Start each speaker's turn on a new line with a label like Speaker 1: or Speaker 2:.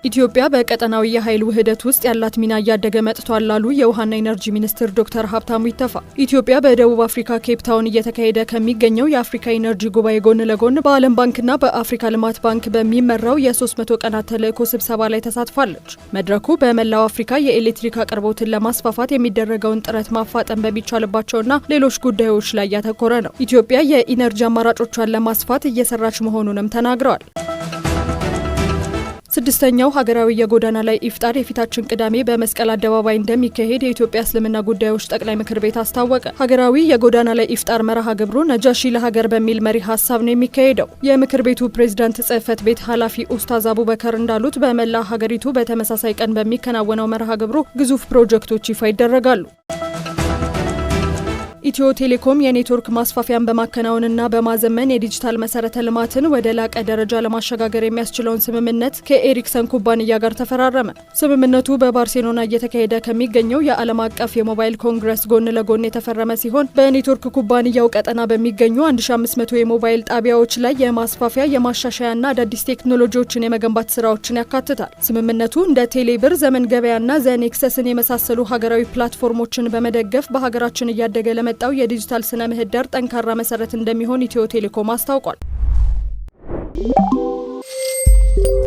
Speaker 1: ኢትዮጵያ በቀጠናዊ የኃይል ውህደት ውስጥ ያላት ሚና እያደገ መጥቷል ላሉ የውሃና ኢነርጂ ሚኒስትር ዶክተር ሀብታሙ ኢተፋ። ኢትዮጵያ በደቡብ አፍሪካ ኬፕ ታውን እየተካሄደ ከሚገኘው የአፍሪካ ኢነርጂ ጉባኤ ጎን ለጎን በዓለም ባንክና በአፍሪካ ልማት ባንክ በሚመራው የ300 ቀናት ተልዕኮ ስብሰባ ላይ ተሳትፋለች። መድረኩ በመላው አፍሪካ የኤሌክትሪክ አቅርቦትን ለማስፋፋት የሚደረገውን ጥረት ማፋጠን በሚቻልባቸውና ሌሎች ጉዳዮች ላይ ያተኮረ ነው። ኢትዮጵያ የኢነርጂ አማራጮቿን ለማስፋት እየሰራች መሆኑንም ተናግረዋል። ስድስተኛው ሀገራዊ የጎዳና ላይ ኢፍጣር የፊታችን ቅዳሜ በመስቀል አደባባይ እንደሚካሄድ የኢትዮጵያ እስልምና ጉዳዮች ጠቅላይ ምክር ቤት አስታወቀ። ሀገራዊ የጎዳና ላይ ኢፍጣር መርሃ ግብሩ ነጃሺ ለሀገር በሚል መሪ ሀሳብ ነው የሚካሄደው። የምክር ቤቱ ፕሬዝዳንት ጽህፈት ቤት ኃላፊ ኡስታዝ አቡበከር እንዳሉት በመላ ሀገሪቱ በተመሳሳይ ቀን በሚከናወነው መርሃ ግብሩ ግዙፍ ፕሮጀክቶች ይፋ ይደረጋሉ። ኢትዮ ቴሌኮም የኔትወርክ ማስፋፊያን በማከናወንና በማዘመን የዲጂታል መሰረተ ልማትን ወደ ላቀ ደረጃ ለማሸጋገር የሚያስችለውን ስምምነት ከኤሪክሰን ኩባንያ ጋር ተፈራረመ። ስምምነቱ በባርሴሎና እየተካሄደ ከሚገኘው የዓለም አቀፍ የሞባይል ኮንግረስ ጎን ለጎን የተፈረመ ሲሆን በኔትወርክ ኩባንያው ቀጠና በሚገኙ 1500 የሞባይል ጣቢያዎች ላይ የማስፋፊያ የማሻሻያና አዳዲስ ቴክኖሎጂዎችን የመገንባት ስራዎችን ያካትታል። ስምምነቱ እንደ ቴሌብር፣ ዘመን ገበያና ዘኔክሰስን የመሳሰሉ ሀገራዊ ፕላትፎርሞችን በመደገፍ በሀገራችን እያደገ ለመጣው የዲጂታል ስነ ምህዳር ጠንካራ መሰረት እንደሚሆን ኢትዮ ቴሌኮም አስታውቋል።